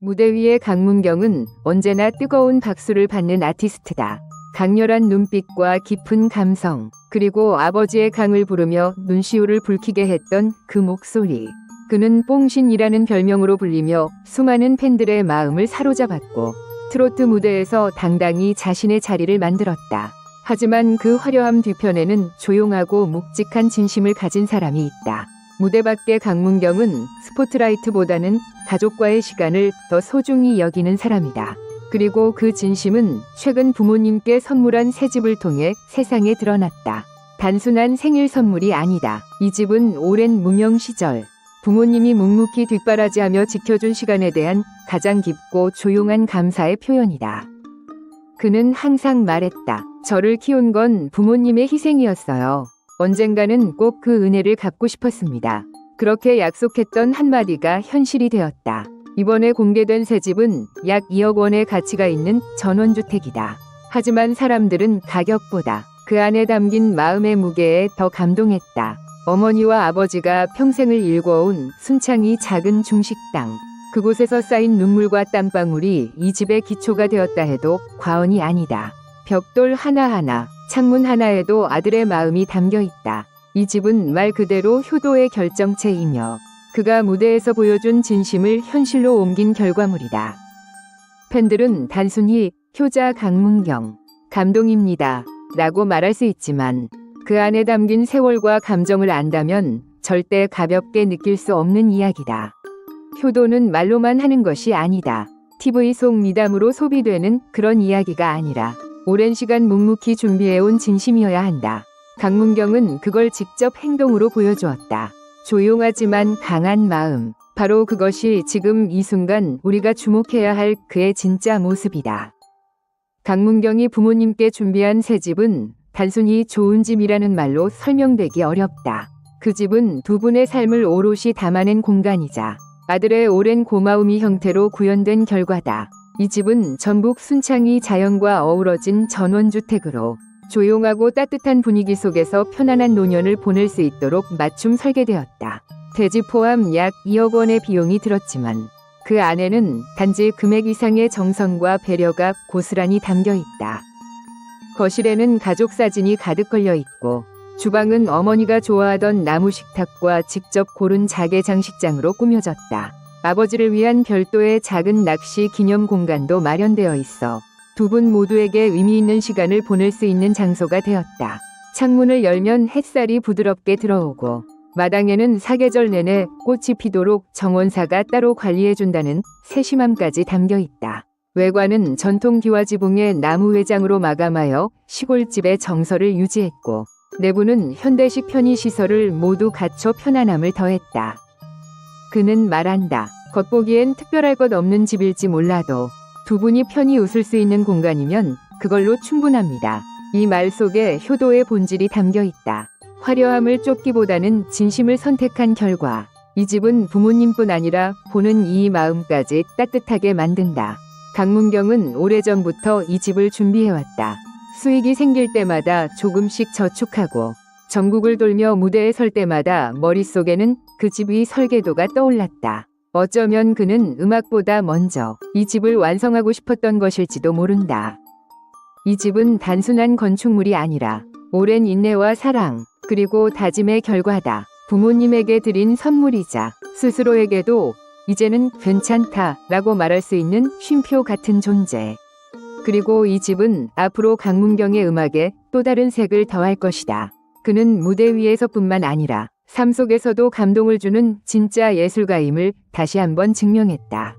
무대 위의 강문경은 언제나 뜨거운 박수를 받는 아티스트다. 강렬한 눈빛과 깊은 감성, 그리고 아버지의 강을 부르며 눈시울을 붉히게 했던 그 목소리. 그는 뽕신이라는 별명으로 불리며 수많은 팬들의 마음을 사로잡았고 트로트 무대에서 당당히 자신의 자리를 만들었다. 하지만 그 화려함 뒤편에는 조용하고 묵직한 진심을 가진 사람이 있다. 무대 밖의 강문경은 스포트라이트보다는 가족과의 시간을 더 소중히 여기는 사람이다. 그리고 그 진심은 최근 부모님께 선물한 새 집을 통해 세상에 드러났다. 단순한 생일 선물이 아니다. 이 집은 오랜 무명 시절 부모님이 묵묵히 뒷바라지하며 지켜준 시간에 대한 가장 깊고 조용한 감사의 표현이다. 그는 항상 말했다. 저를 키운 건 부모님의 희생이었어요. 언젠가는 꼭 그 은혜를 갚고 싶었습니다. 그렇게 약속했던 한마디가 현실이 되었다. 이번에 공개된 새 집은 약 2억 원의 가치가 있는 전원주택이다. 하지만 사람들은 가격보다 그 안에 담긴 마음의 무게에 더 감동했다. 어머니와 아버지가 평생을 일궈온 순창이 작은 중식당. 그곳에서 쌓인 눈물과 땀방울이 이 집의 기초가 되었다 해도 과언이 아니다. 벽돌 하나하나, 창문 하나에도 아들의 마음이 담겨 있다. 이 집은 말 그대로 효도의 결정체이며 그가 무대에서 보여준 진심을 현실로 옮긴 결과물이다. 팬들은 단순히 효자 강문경, 감동입니다 라고 말할 수 있지만 그 안에 담긴 세월과 감정을 안다면 절대 가볍게 느낄 수 없는 이야기다. 효도는 말로만 하는 것이 아니다. TV 속 미담으로 소비되는 그런 이야기가 아니라 오랜 시간 묵묵히 준비해온 진심이어야 한다. 강문경은 그걸 직접 행동으로 보여주었다. 조용하지만 강한 마음. 바로 그것이 지금 이 순간 우리가 주목해야 할 그의 진짜 모습이다. 강문경이 부모님께 준비한 새 집은 단순히 좋은 집이라는 말로 설명되기 어렵다. 그 집은 두 분의 삶을 오롯이 담아낸 공간이자 아들의 오랜 고마움이 형태로 구현된 결과다. 이 집은 전북 순창이 자연과 어우러진 전원주택으로 조용하고 따뜻한 분위기 속에서 편안한 노년을 보낼 수 있도록 맞춤 설계되었다. 대지 포함 약 2억 원의 비용이 들었지만 그 안에는 단지 금액 이상의 정성과 배려가 고스란히 담겨 있다. 거실에는 가족 사진이 가득 걸려 있고 주방은 어머니가 좋아하던 나무 식탁과 직접 고른 자개 장식장으로 꾸며졌다. 아버지를 위한 별도의 작은 낚시 기념 공간도 마련되어 있어 두 분 모두에게 의미 있는 시간을 보낼 수 있는 장소가 되었다. 창문을 열면 햇살이 부드럽게 들어오고 마당에는 사계절 내내 꽃이 피도록 정원사가 따로 관리해준다는 세심함까지 담겨 있다. 외관은 전통 기와지붕의 나무 외장으로 마감하여 시골집의 정서를 유지했고 내부는 현대식 편의시설을 모두 갖춰 편안함을 더했다. 그는 말한다. 겉보기엔 특별할 것 없는 집일지 몰라도 두 분이 편히 웃을 수 있는 공간이면 그걸로 충분합니다. 이 말 속에 효도의 본질이 담겨 있다. 화려함을 쫓기보다는 진심을 선택한 결과 이 집은 부모님뿐 아니라 보는 이 마음까지 따뜻하게 만든다. 강문경은 오래전부터 이 집을 준비해왔다. 수익이 생길 때마다 조금씩 저축하고 전국을 돌며 무대에 설 때마다 머릿속에는 그 집의 설계도가 떠올랐다. 어쩌면 그는 음악보다 먼저 이 집을 완성하고 싶었던 것일지도 모른다. 이 집은 단순한 건축물이 아니라 오랜 인내와 사랑, 그리고 다짐의 결과다. 부모님에게 드린 선물이자 스스로에게도 이제는 괜찮다라고 말할 수 있는 쉼표 같은 존재. 그리고 이 집은 앞으로 강문경의 음악에 또 다른 색을 더할 것이다. 그는 무대 위에서뿐만 아니라 삶 속에서도 감동을 주는 진짜 예술가임을 다시 한번 증명했다.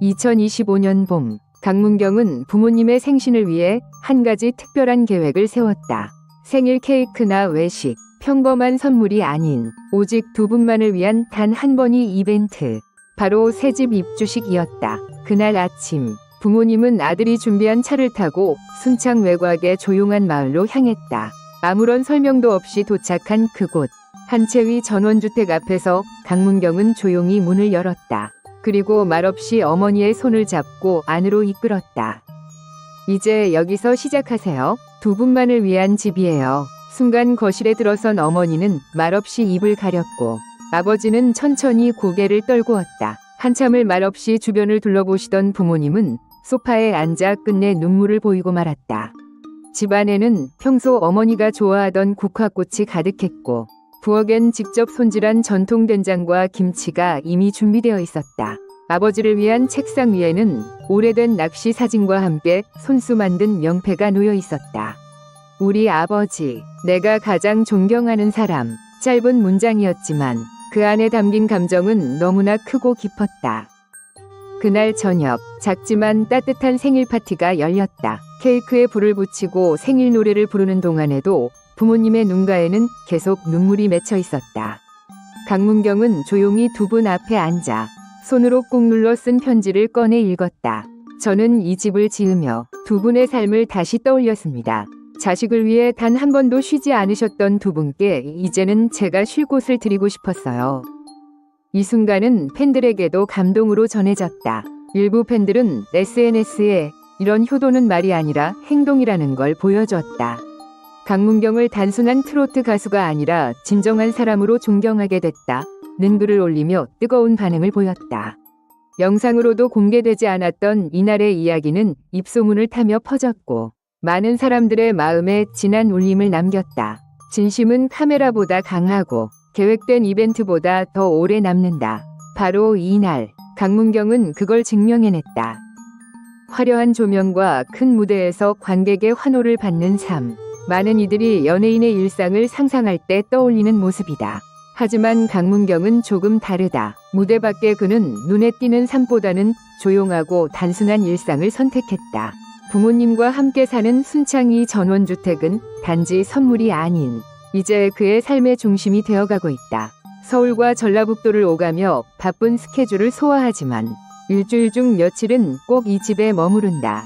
2025년 봄, 강문경은 부모님의 생신을 위해 한 가지 특별한 계획을 세웠다. 생일 케이크나 외식, 평범한 선물이 아닌 오직 두 분만을 위한 단 한 번의 이벤트. 바로 새집 입주식이었다. 그날 아침, 부모님은 아들이 준비한 차를 타고 순창 외곽의 조용한 마을로 향했다. 아무런 설명도 없이 도착한 그곳. 한 채 위 전원주택 앞에서 강문경은 조용히 문을 열었다. 그리고 말없이 어머니의 손을 잡고 안으로 이끌었다. 이제 여기서 시작하세요. 두 분만을 위한 집이에요. 순간 거실에 들어선 어머니는 말없이 입을 가렸고 아버지는 천천히 고개를 떨구었다. 한참을 말없이 주변을 둘러보시던 부모님은 소파에 앉아 끝내 눈물을 보이고 말았다. 집안에는 평소 어머니가 좋아하던 국화꽃이 가득했고 부엌엔 직접 손질한 전통 된장과 김치가 이미 준비되어 있었다. 아버지를 위한 책상 위에는 오래된 낚시 사진과 함께 손수 만든 명패가 놓여 있었다. 우리 아버지, 내가 가장 존경하는 사람. 짧은 문장이었지만 그 안에 담긴 감정은 너무나 크고 깊었다. 그날 저녁, 작지만 따뜻한 생일 파티가 열렸다. 케이크에 불을 붙이고 생일 노래를 부르는 동안에도 부모님의 눈가에는 계속 눈물이 맺혀 있었다. 강문경은 조용히 두 분 앞에 앉아 손으로 꾹 눌러 쓴 편지를 꺼내 읽었다. 저는 이 집을 지으며 두 분의 삶을 다시 떠올렸습니다. 자식을 위해 단 한 번도 쉬지 않으셨던 두 분께 이제는 제가 쉴 곳을 드리고 싶었어요. 이 순간은 팬들에게도 감동으로 전해졌다. 일부 팬들은 SNS에 이런 효도는 말이 아니라 행동이라는 걸 보여줬다. 강문경을 단순한 트로트 가수가 아니라 진정한 사람으로 존경하게 됐다는 글을 올리며 뜨거운 반응을 보였다. 영상으로도 공개되지 않았던 이날의 이야기는 입소문을 타며 퍼졌고 많은 사람들의 마음에 진한 울림을 남겼다. 진심은 카메라보다 강하고 계획된 이벤트보다 더 오래 남는다. 바로 이날, 강문경은 그걸 증명해냈다. 화려한 조명과 큰 무대에서 관객의 환호를 받는 삶. 많은 이들이 연예인의 일상을 상상할 때 떠올리는 모습이다. 하지만 강문경은 조금 다르다. 무대 밖의 그는 눈에 띄는 삶보다는 조용하고 단순한 일상을 선택했다. 부모님과 함께 사는 순창이 전원주택은 단지 선물이 아닌 이제 그의 삶의 중심이 되어가고 있다. 서울과 전라북도를 오가며 바쁜 스케줄을 소화하지만 일주일 중 며칠은 꼭 이 집에 머무른다.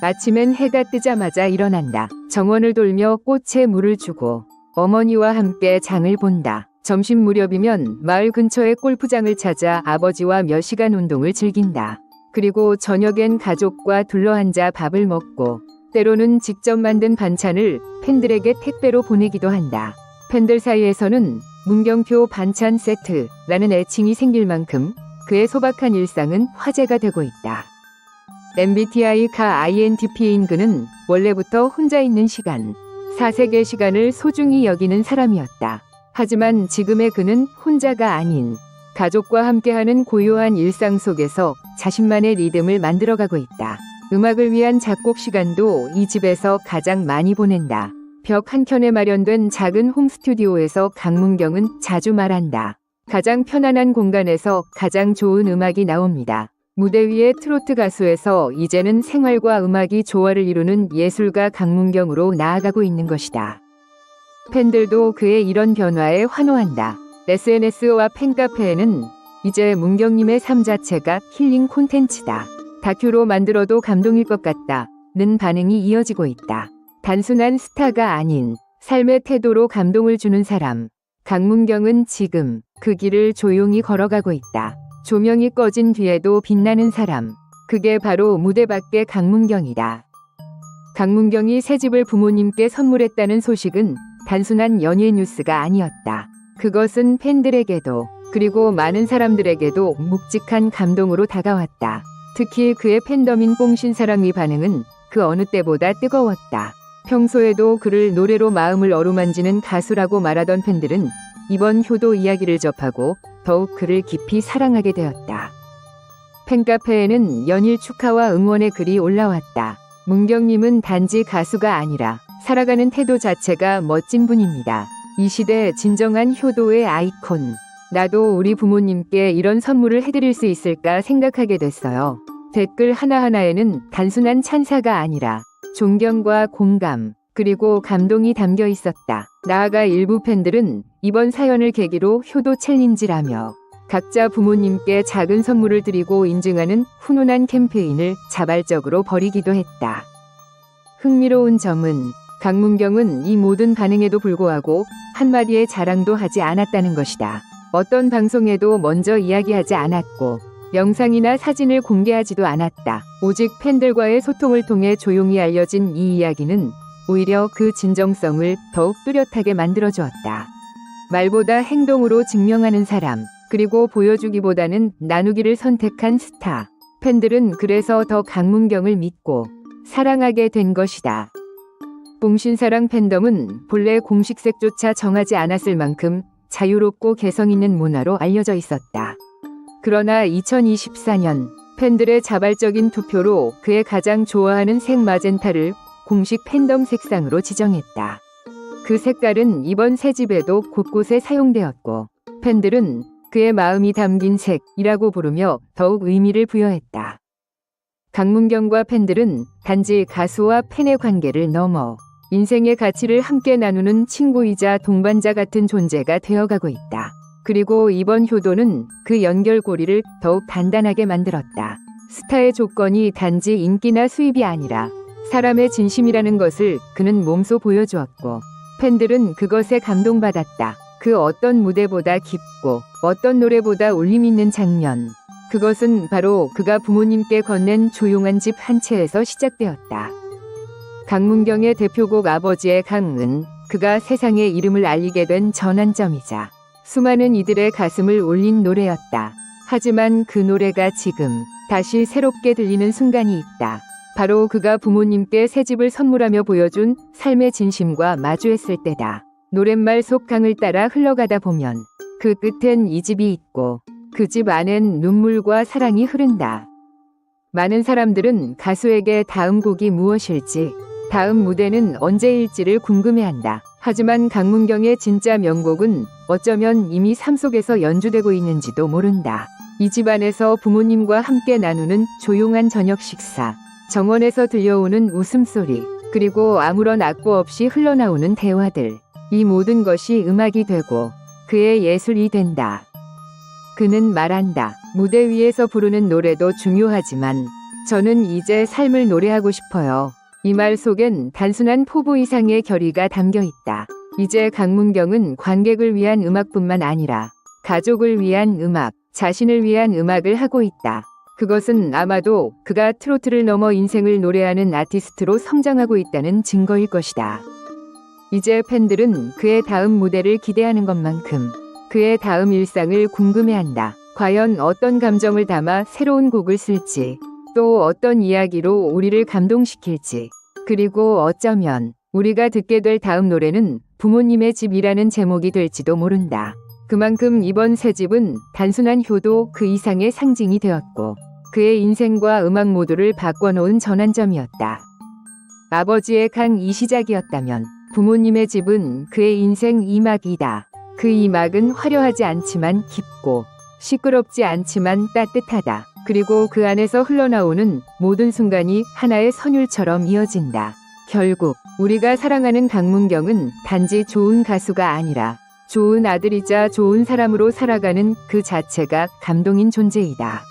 아침엔 해가 뜨자마자 일어난다. 정원을 돌며 꽃에 물을 주고 어머니와 함께 장을 본다. 점심 무렵이면 마을 근처의 골프장을 찾아 아버지와 몇 시간 운동을 즐긴다. 그리고 저녁엔 가족과 둘러앉아 밥을 먹고 때로는 직접 만든 반찬을 팬들에게 택배로 보내기도 한다. 팬들 사이에서는 문경표 반찬 세트라는 애칭이 생길 만큼 그의 소박한 일상은 화제가 되고 있다. MBTI가 INTP인 그는 원래부터 혼자 있는 시간, 사색의 시간을 소중히 여기는 사람이었다. 하지만 지금의 그는 혼자가 아닌 가족과 함께하는 고요한 일상 속에서 자신만의 리듬을 만들어가고 있다. 음악을 위한 작곡 시간도 이 집에서 가장 많이 보낸다. 벽 한켠에 마련된 작은 홈스튜디오에서 강문경은 자주 말한다. 가장 편안한 공간에서 가장 좋은 음악이 나옵니다. 무대 위의 트로트 가수에서 이제는 생활과 음악이 조화를 이루는 예술가 강문경으로 나아가고 있는 것이다. 팬들도 그의 이런 변화에 환호한다. SNS와 팬카페에는 이제 문경님의 삶 자체가 힐링 콘텐츠다. 다큐로 만들어도 감동일 것 같다는 반응이 이어지고 있다. 단순한 스타가 아닌 삶의 태도로 감동을 주는 사람. 강문경은 지금 그 길을 조용히 걸어가고 있다. 조명이 꺼진 뒤에도 빛나는 사람. 그게 바로 무대 밖의 강문경이다. 강문경이 새 집을 부모님께 선물했다는 소식은 단순한 연예 뉴스가 아니었다. 그것은 팬들에게도 그리고 많은 사람들에게도 묵직한 감동으로 다가왔다. 특히 그의 팬덤인 뽕신사랑의 반응은 그 어느 때보다 뜨거웠다. 평소에도 그를 노래로 마음을 어루만지는 가수라고 말하던 팬들은 이번 효도 이야기를 접하고 더욱 그를 깊이 사랑하게 되었다. 팬카페에는 연일 축하와 응원의 글이 올라왔다. 문경님은 단지 가수가 아니라 살아가는 태도 자체가 멋진 분입니다. 이 시대 진정한 효도의 아이콘. 나도 우리 부모님께 이런 선물을 해드릴 수 있을까 생각하게 됐어요. 댓글 하나하나에는 단순한 찬사가 아니라 존경과 공감, 그리고 감동이 담겨 있었다. 나아가 일부 팬들은 이번 사연을 계기로 효도 챌린지라며 각자 부모님께 작은 선물을 드리고 인증하는 훈훈한 캠페인을 자발적으로 벌이기도 했다. 흥미로운 점은 강문경은 이 모든 반응에도 불구하고 한마디의 자랑도 하지 않았다는 것이다. 어떤 방송에도 먼저 이야기하지 않았고 영상이나 사진을 공개하지도 않았다. 오직 팬들과의 소통을 통해 조용히 알려진 이 이야기는 오히려 그 진정성을 더욱 뚜렷하게 만들어주었다. 말보다 행동으로 증명하는 사람. 그리고 보여주기보다는 나누기를 선택한 스타. 팬들은 그래서 더 강문경을 믿고 사랑하게 된 것이다. 봉신사랑 팬덤은 본래 공식색조차 정하지 않았을 만큼 자유롭고 개성 있는 문화로 알려져 있었다. 그러나 2024년 팬들의 자발적인 투표로 그의 가장 좋아하는 색 마젠타를 공식 팬덤 색상으로 지정했다. 그 색깔은 이번 새 집에도 곳곳에 사용되었고 팬들은 그의 마음이 담긴 색이라고 부르며 더욱 의미를 부여했다. 강문경과 팬들은 단지 가수와 팬의 관계를 넘어 인생의 가치를 함께 나누는 친구이자 동반자 같은 존재가 되어가고 있다. 그리고 이번 효도는 그 연결고리를 더욱 단단하게 만들었다. 스타의 조건이 단지 인기나 수입이 아니라 사람의 진심이라는 것을 그는 몸소 보여주었고 팬들은 그것에 감동받았다. 그 어떤 무대보다 깊고 어떤 노래보다 울림 있는 장면. 그것은 바로 그가 부모님께 건넨 조용한 집 한 채에서 시작되었다. 강문경의 대표곡 아버지의 강은 그가 세상에 이름을 알리게 된 전환점이자 수많은 이들의 가슴을 울린 노래였다. 하지만 그 노래가 지금 다시 새롭게 들리는 순간이 있다. 바로 그가 부모님께 새 집을 선물하며 보여준 삶의 진심과 마주했을 때다. 노랫말 속 강을 따라 흘러가다 보면 그 끝엔 이 집이 있고 그 집 안엔 눈물과 사랑이 흐른다. 많은 사람들은 가수에게 다음 곡이 무엇일지, 다음 무대는 언제일지를 궁금해한다. 하지만 강문경의 진짜 명곡은 어쩌면 이미 삶 속에서 연주되고 있는지도 모른다. 이 집 안에서 부모님과 함께 나누는 조용한 저녁 식사, 정원에서 들려오는 웃음소리, 그리고 아무런 악보 없이 흘러나오는 대화들. 이 모든 것이 음악이 되고 그의 예술이 된다. 그는 말한다. 무대 위에서 부르는 노래도 중요하지만 저는 이제 삶을 노래하고 싶어요. 이 말 속엔 단순한 포부 이상의 결의가 담겨 있다. 이제 강문경은 관객을 위한 음악뿐만 아니라 가족을 위한 음악, 자신을 위한 음악을 하고 있다. 그것은 아마도 그가 트로트를 넘어 인생을 노래하는 아티스트로 성장하고 있다는 증거일 것이다. 이제 팬들은 그의 다음 무대를 기대하는 것만큼 그의 다음 일상을 궁금해한다. 과연 어떤 감정을 담아 새로운 곡을 쓸지, 또 어떤 이야기로 우리를 감동시킬지, 그리고 어쩌면 우리가 듣게 될 다음 노래는 부모님의 집이라는 제목이 될지도 모른다. 그만큼 이번 새 집은 단순한 효도 그 이상의 상징이 되었고 그의 인생과 음악 모두를 바꿔놓은 전환점이었다. 아버지의 강이 시작이었다면 부모님의 집은 그의 인생 2막이다. 그 2막은 화려하지 않지만 깊고 시끄럽지 않지만 따뜻하다. 그리고 그 안에서 흘러나오는 모든 순간이 하나의 선율처럼 이어진다. 결국 우리가 사랑하는 강문경은 단지 좋은 가수가 아니라 좋은 아들이자 좋은 사람으로 살아가는 그 자체가 감동인 존재이다.